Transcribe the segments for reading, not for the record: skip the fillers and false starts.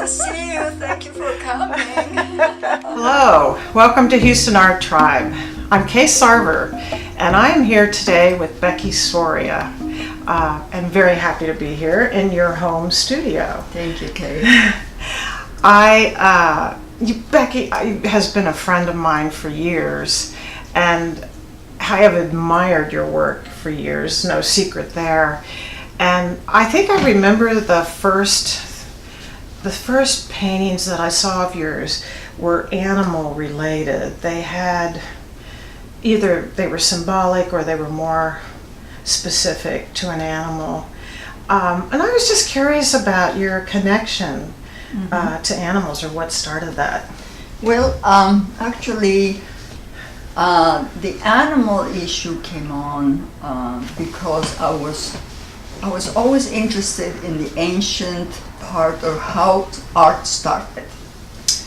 to see you. Thank you for coming. Hello, welcome to Houston Art Tribe. I'm Kay Sarver, and I am here today with Becky Soria. I'm very happy to be here in your home studio. Thank you, Kay. Becky has been a friend of mine for years, and I have admired your work for years, no secret there. And I think I remember the first paintings that I saw of yours were animal related. They had either they were symbolic or they were more specific to an animal. And I was just curious about your connection to animals, or what started that. Well, actually, the animal issue came on because I was always interested in the ancient part of how art started.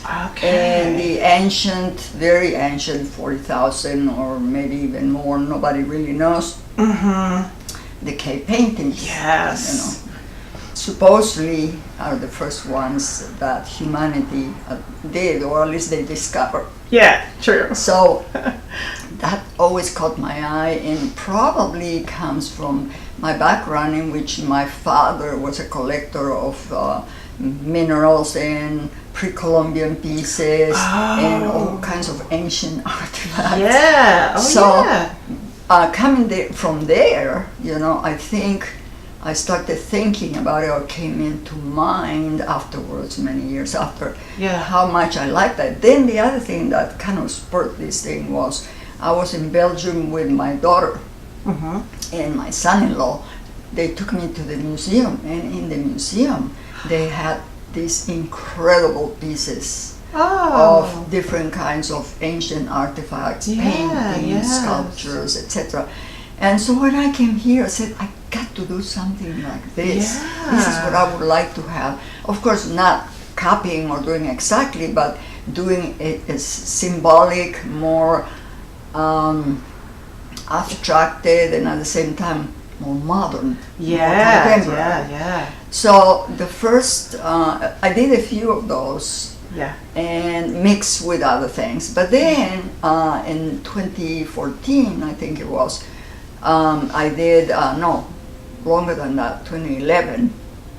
Okay. And the ancient, very ancient, 40,000 or maybe even more, nobody really knows, the cave paintings. Yes. You know, supposedly are the first ones that humanity did, or at least they discovered. Yeah, true. So that always caught my eye, and probably comes from my background, in which my father was a collector of minerals and pre-Columbian pieces and all kinds of ancient artifacts. Yeah. Coming from there, you know, I think I started thinking about it, or came into mind afterwards, many years after, how much I liked that. Then the other thing that kind of spurred this thing was, I was in Belgium with my daughter and my son-in-law. They took me to the museum, and in the museum they had these incredible pieces of different kinds of ancient artifacts, paintings, sculptures, etc. And so when I came here, I said, I got to do something like this. This is what I would like to have. Of course, not copying or doing exactly, but doing it as symbolic, more abstracted, and at the same time more modern, more contemporary. So the first, I did a few of those, and mixed with other things. But then in 2014, I think it was, I did, no, longer than that, 2011,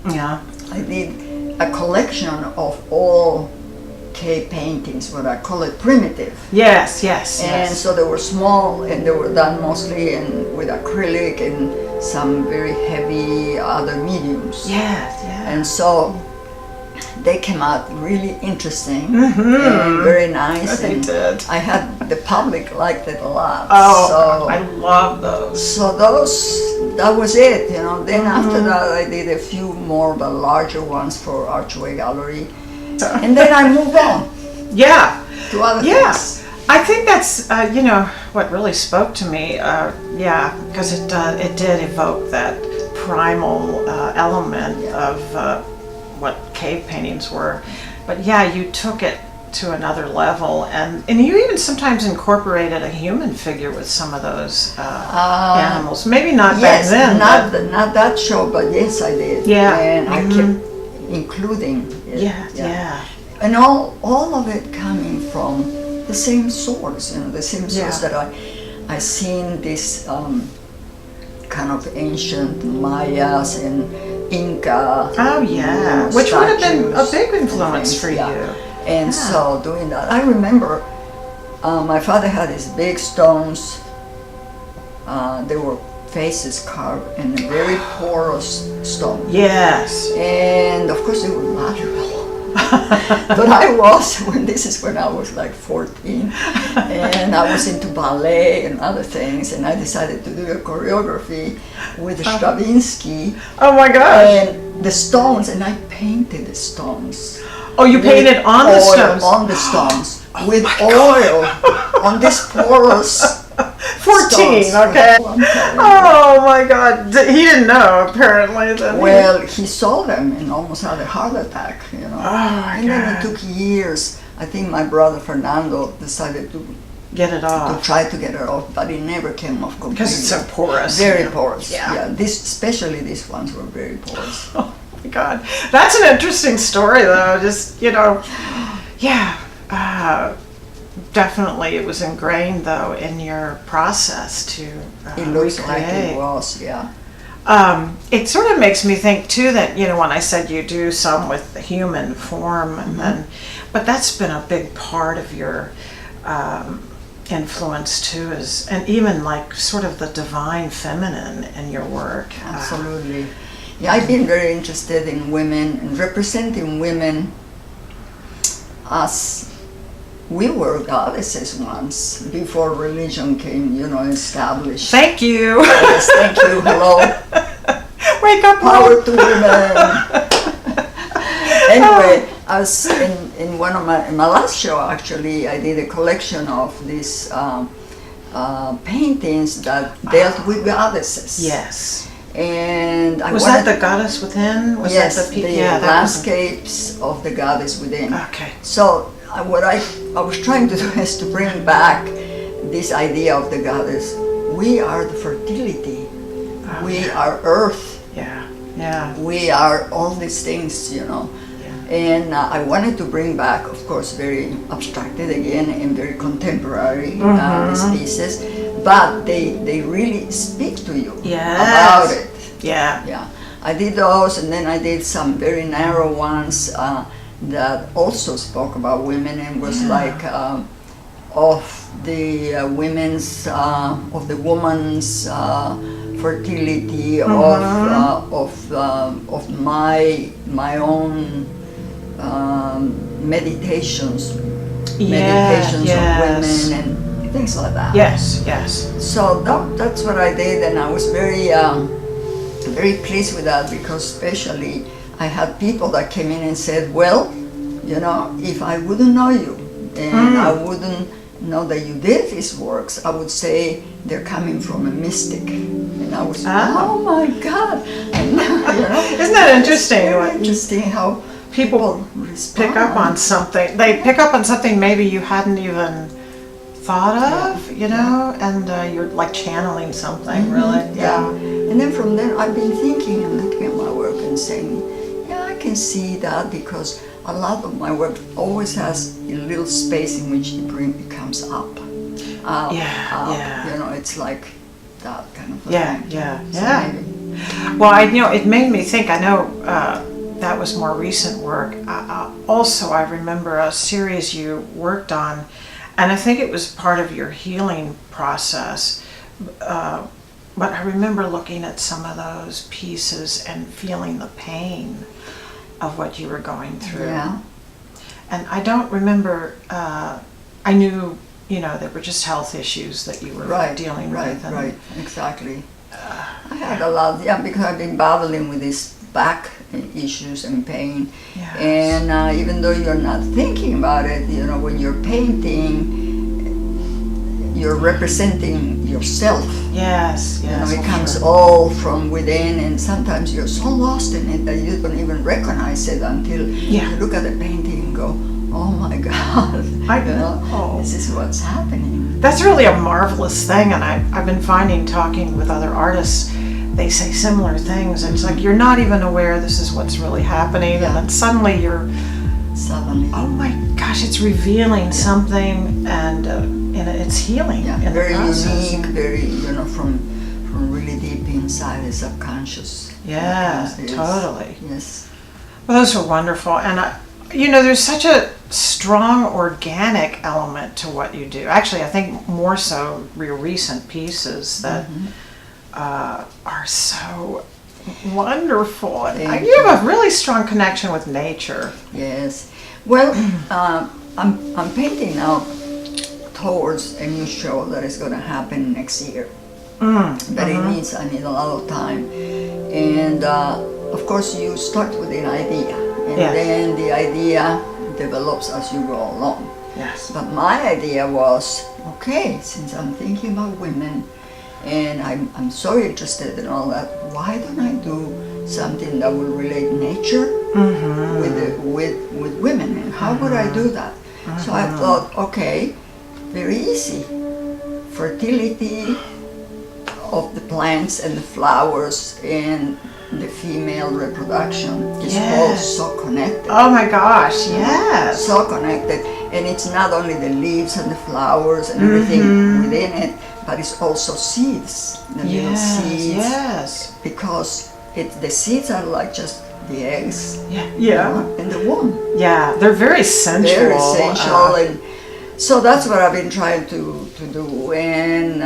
I did a collection of all cave paintings, what I call it primitive. Yes. And so they were small, and they were done mostly with acrylic and some very heavy other mediums. And so they came out really interesting and very nice. They did. I had the public liked it a lot. So I love those. So that was it, you know. Then after that, I did a few more, but larger ones for Archway Gallery. And then I moved on. To other things. I think that's what really spoke to me. Because it did evoke that primal element of what cave paintings were. But you took it to another level, and you even sometimes incorporated a human figure with some of those animals. Maybe not back then. Not that show, but yes, I did. And I kept including it. And all of it coming from the same source, the same source that I seen this kind of ancient Mayas and Inca. Which would have been a big influence for you. And so doing that, I remember my father had these big stones. They were faces carved in a very porous stone. And of course they were lateral. But I was, when I was like 14, and I was into ballet and other things, and I decided to do a choreography with Stravinsky. Oh my gosh! And the stones, and I painted the stones. Oh, you painted on the stones? On the stones, with oil, on this porous 14, stones. okay. Oh my God, he didn't know apparently. Well, he saw them and almost had a heart attack, you know. And then it took years. I think my brother Fernando decided to get it off. To try to get it off, but it never came off completely. Because it's so porous. Very porous. Especially these ones were very porous. my God. That's an interesting story, though. Just, yeah. Definitely it was ingrained, though, in your process to it looks recreate. like it was, yeah. It sort of makes me think, too, that, when I said you do some with the human form, and then, but that's been a big part of your influence, too, and even like sort of the divine feminine in your work. Absolutely. Yeah, I've been very interested in women and representing women as we were goddesses once before religion came, established. Thank you. Yes, thank you. Hello. Wake up, power to women. Anyway, I was in one of my last show. Actually, I did a collection of these paintings that dealt with goddesses. Yes. And was that the goddess within? Yes, the landscapes of the goddess within. Okay. So what I was trying to do is to bring back this idea of the goddess. We are the fertility. We are earth. Yeah, yeah. We are all these things, Yeah. And I wanted to bring back, of course, very abstracted again and very contemporary these pieces, but they really speak to you about it. Yeah. Yeah. I did those, and then I did some very narrow ones that also spoke about women and was like of the women's, of the woman's fertility, of my own meditations of women and things like that. Yes, yes. So that's what I did, and I was very very pleased with that, because especially I had people that came in and said, well, if I wouldn't know you and I wouldn't know that you did these works, I would say they're coming from a mystic. And I was, oh my God. And, isn't that interesting? Interesting how people pick up on something. They pick up on something maybe you hadn't even thought of, and you're like channeling something, really. Yeah. And then from then I've been thinking and looking at my work and saying, yeah, I can see that, because a lot of my work always has a little space in which the dream comes up. It's like that kind of thing. Well, it made me think. I know that was more recent work. Also, I remember a series you worked on, and I think it was part of your healing process. But I remember looking at some of those pieces and feeling the pain of what you were going through. Yeah. And I don't remember, I knew, there were just health issues that you were dealing with. Right, exactly. I had a lot, because I've been battling with these back issues and pain. Yes. And even though you're not thinking about it, when you're painting, you're representing yourself. Yes. It comes all from within, and sometimes you're so lost in it that you don't even recognize it until you look at the painting and go, oh my God, this is what's happening. That's really a marvelous thing, and I've been finding, talking with other artists, they say similar things, and it's like you're not even aware this is what's really happening, and then suddenly oh my gosh, it's revealing something, and it's healing. Yeah, in very the process. unique, very from really deep inside the subconscious. Yeah, totally. Yes. Well, those are wonderful, and there's such a strong organic element to what you do. Actually, I think more so your recent pieces that are so wonderful. And you have a really strong connection with nature. Yes. Well, I'm painting now towards a new show that is going to happen next year. But I need a lot of time. And of course, you start with an idea, and then the idea develops as you go along. Yes. But my idea was, okay, since I'm thinking about women, and I'm so interested in all that, why don't I do something that will relate nature with women, and how would I do that? So I thought, okay, very easy. Fertility of the plants and the flowers and the female reproduction is all so connected. Oh my gosh, yes. So connected. And it's not only the leaves and the flowers and everything within it, but it's also seeds. The little seeds. Yes. Because the seeds are like just the eggs. In the womb. Yeah, they're very sensual. Very sensual. And so that's what I've been trying to do. And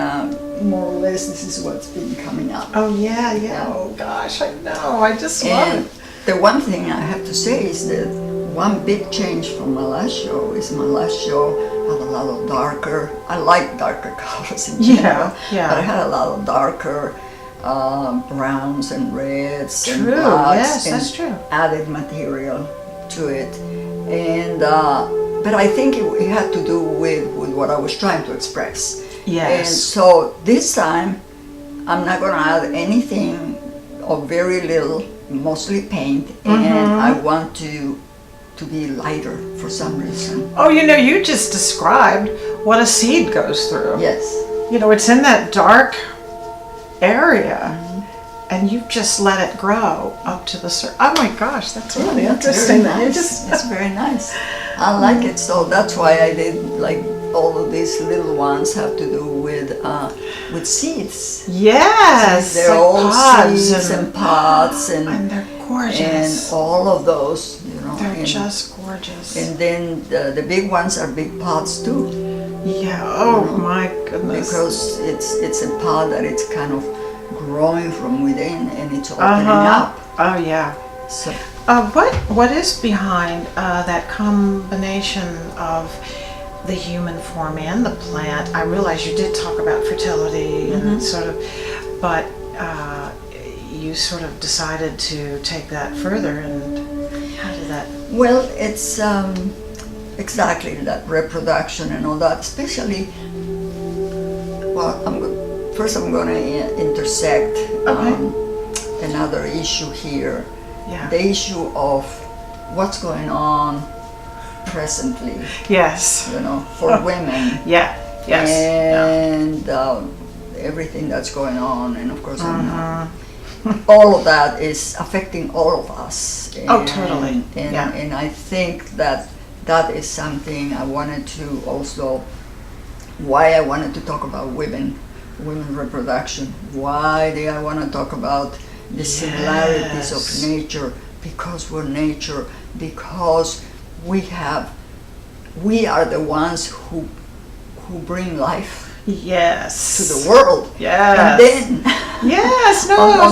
more or less this is what's been coming up. Oh yeah. Oh gosh, I know. I just love it. The one thing I have to say is that one big change from my last show is my last show had a lot of darker. I like darker colors in general, but I had a lot of darker browns and reds and blacks and that's true. added material to it. And but I think it had to do with what I was trying to express. Yes. And so this time I'm not going to add anything or very little, mostly paint, and I want to be lighter for some reason. Oh, you just described what a seed goes through. Yes. It's in that dark area, and you just let it grow up to the surface. Oh my gosh, that's really interesting. Very nice. It's very nice. I like it, so that's why I did like all of these little ones have to do with seeds. Yes, they're like all pods seeds and pods and they're gorgeous. And all of those, they're just gorgeous. And then the big ones are big pods too. Yeah. Oh my goodness. Because it's a pod that it's kind of growing from within and it's opening up. Oh yeah. So what is behind that combination of the human form and the plant? I realize you did talk about fertility and sort of, but you sort of decided to take that further, and how did that? Well, it's exactly that reproduction and all that, especially. Well, first I'm going to intersect another issue here. Yeah. The issue of what's going on presently. Yes. For women. Yeah. Yes. And everything that's going on, and of course, all of that is affecting all of us. And, totally. And I think that is something I wanted to also. Why I wanted to talk about women reproduction. Why did I want to talk about the similarities of nature? Because we're nature. Because we are the ones who bring life to the world. Yes. And then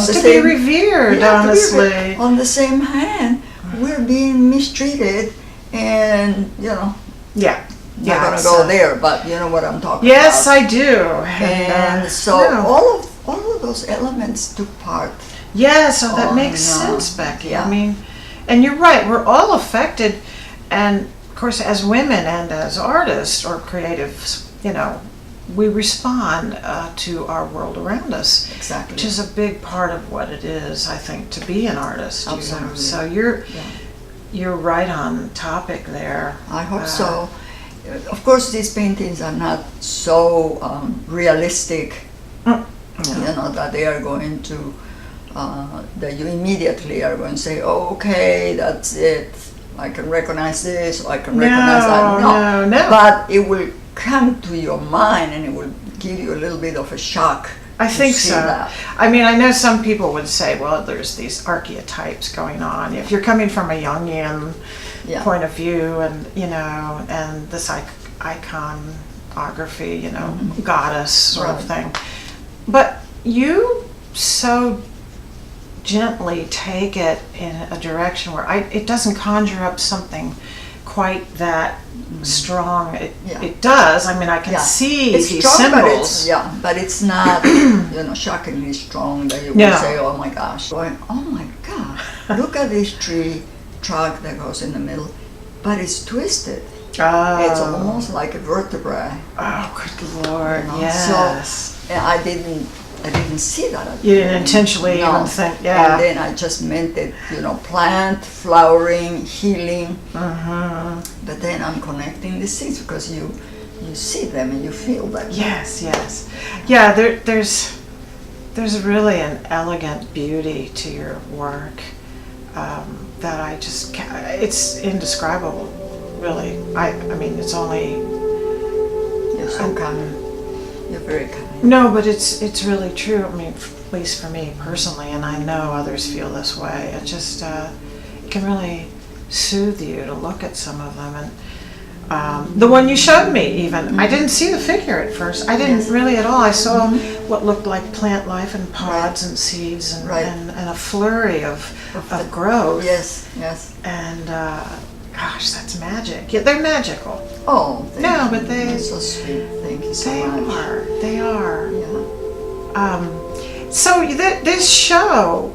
to be revered, honestly. On the same hand, we're being mistreated, and not gonna go there, but you know what I'm talking about. Yes, I do. And so all of those elements took part. Yeah, so that makes sense, Becky. I mean, and you're right, we're all affected, and of course as women and as artists or creatives, we respond to our world around us. Exactly. Which is a big part of what it is, I think, to be an artist. Absolutely. So you're right on topic there. I hope so. Of course, these paintings are not so realistic, that they are going to, that you immediately are going to say, oh, okay, that's it. I can recognize this, or I can recognize that. No. But it will come to your mind and it will give you a little bit of a shock. I think so. I mean, I know some people would say, well, there's these archetypes going on. If you're coming from a Jungian point of view, and and this iconography, goddess sort of thing. But you so gently take it in a direction where it doesn't conjure up something quite that strong. It does. I mean, I can see it's these strong, symbols. But it's not, shockingly strong that you will say, oh my gosh. Going, oh my God, look at this tree trunk that goes in the middle, but it's twisted. It's almost like a vertebra. Oh, good Lord, yes. So I didn't see that. You didn't intentionally even think, And then I just meant it, plant, flowering, healing. But then I'm connecting the seeds because you see them and you feel them. Yes. Yeah, there's there's really an elegant beauty to your work that I just it's indescribable, really. I mean, it's only... You're so kind. You're very kind. No, but it's really true. I mean, at least for me personally, and I know others feel this way. It just it can really soothe you to look at some of them. And the one you showed me, even, I didn't see the figure at first. I didn't really at all. I saw what looked like plant life and pods and seeds and, and a flurry of growth. Yes, yes. And gosh, that's magic. Yeah, they're magical. Oh, thank you. But They're so sweet. Thank you so much. They are. Yeah. So this show,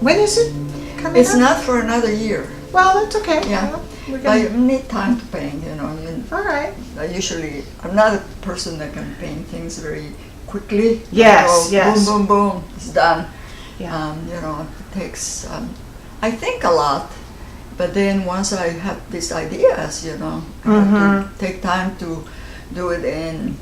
when is it coming It's up? not for another year. Well, that's okay. Yeah. Well, I need time to paint, you know. All right. I'm not a person that can paint things very quickly. Yes, Boom, boom, boom, it's done. Yeah. You know, it takes, I think a lot, but then once I have these ideas, you know, I have to take time to do it, and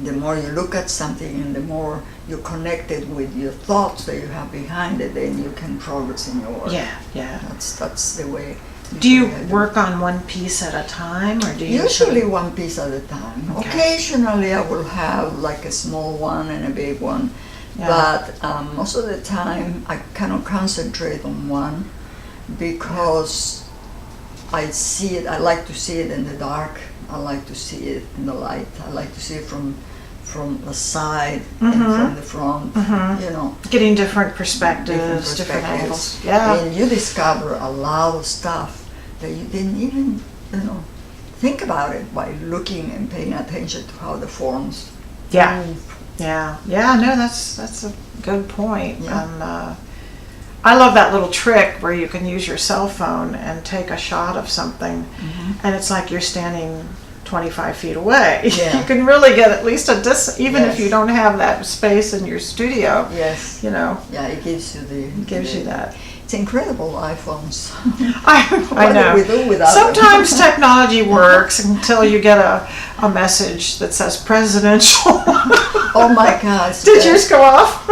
the more you look at something and the more you're connected with your thoughts that you have behind it, then you can progress in your work. Yeah. That's the way. Do you work on one piece at a time, or do you Usually one piece at a time. Okay. Occasionally I will have like a small one and a big one, but most of the time I kind of concentrate on one because I see it. I like to see it in the dark. I like to see it in the light. I like to see it from the side and from the front. You know, getting different perspectives, different angles. Yeah, and you discover a lot of stuff that you didn't even, you know, think about it by looking and paying attention to how the forms move. Yeah. No, that's a good point. Yeah. And I love that little trick where you can use your cell phone and take a shot of something, and it's like you're standing 25 feet away. Yeah. You can really get at least a distance, even if you don't have that space in your studio. Yes. You know. Yeah, it gives you you that. It's incredible, iPhones. I know. What do we do without Sometimes technology works until you get a message that says presidential. Oh my God. Did yours go off?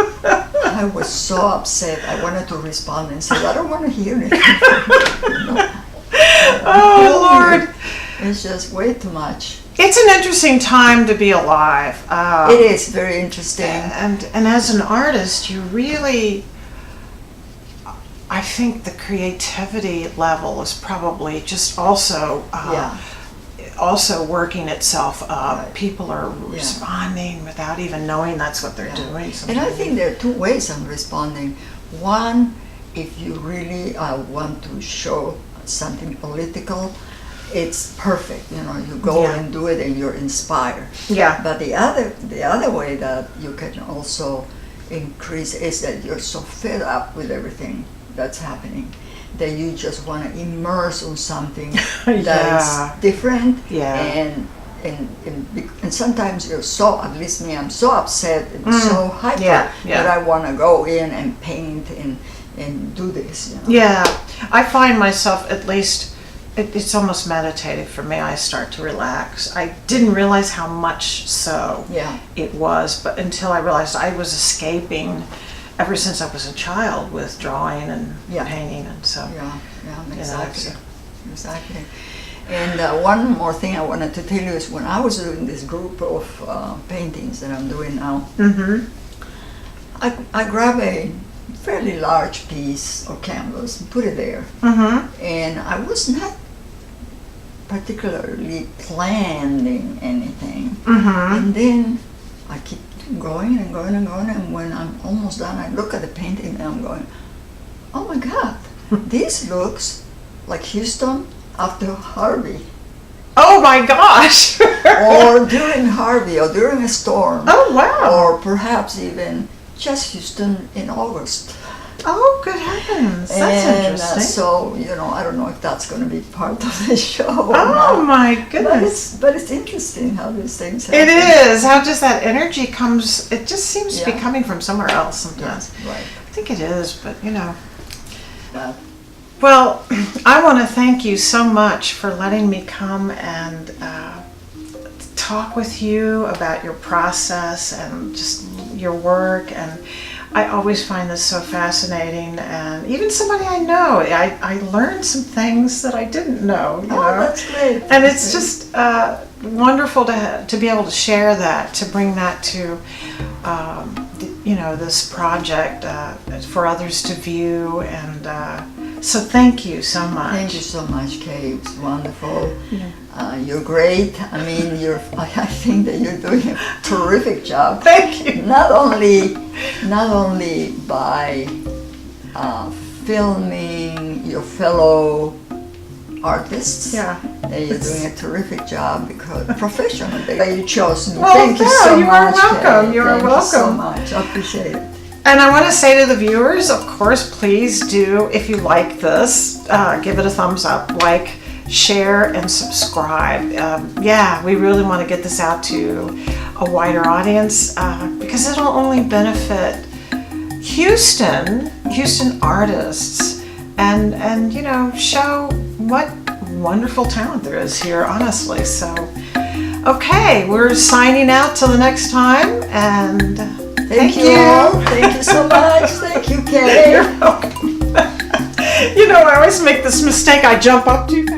I was so upset. I wanted to respond and say, I don't want to hear anything from you. No. Oh, Lord. It's just way too much. It's an interesting time to be alive. It is very interesting. And as an artist, you really, I think the creativity level is probably just also also working itself up. Right. People are responding without even knowing that's what they're doing. Sometimes. And I think there are two ways of responding. One, if you really want to show something political, it's perfect. You know, you go and do it, and you're inspired. Yeah. But the other way that you can also increase is that you're so fed up with everything that's happening that you just want to immerse on something that's different. And sometimes you're so, at least me, I'm so upset and so hyper that I want to go in and paint and do this. You know? Yeah, I find myself, at least, it's almost meditative for me. I start to relax. I didn't realize how much so it was, but until I realized I was escaping ever since I was a child with drawing and painting, and so exactly. And one more thing I wanted to tell you is when I was doing this group of paintings that I'm doing now, I grabbed a fairly large piece of canvas and put it there, and I was not particularly planning anything, and then I keep going and going and going, and when I'm almost done, I look at the painting and I'm going, oh my God, this looks like Houston after Harvey. Oh my gosh! Or during Harvey, or during a storm. Oh wow! Or perhaps even just Houston in August. Oh, good heavens! That's interesting. So, you know, I don't know if that's going to be part of the show. Oh my goodness! But it's interesting how these things happen. It is. How just that energy comes, it just seems to be coming from somewhere else sometimes. Yeah, right. I think it is, but you know. Well, I want to thank you so much for letting me come and talk with you about your process and just your work, and I always find this so fascinating. And even somebody I know, I learned some things that I didn't know. You know? That's great. And it's just wonderful to be able to share that, to bring that to this project for others to view. And so thank you so much. Thank you so much, Kay. It was wonderful. Yeah. You're great. I mean, I think that you're doing a terrific job. Thank you. Not only by filming your fellow artists. Yeah. You're doing a terrific job because professional. You chose me. Well, Thank you so you much. are welcome. Kay. You are Thank welcome. you so much. I appreciate it. And I want to say to the viewers, of course, please do, if you like this, give it a thumbs up, like, share, and subscribe. We really want to get this out to a wider audience because it'll only benefit Houston artists, and show what wonderful talent there is here, honestly. So, okay, we're signing out till the next time, and thank you all. Thank you so much. Thank you, Kay. You're welcome. I always make this mistake. I jump up too fast.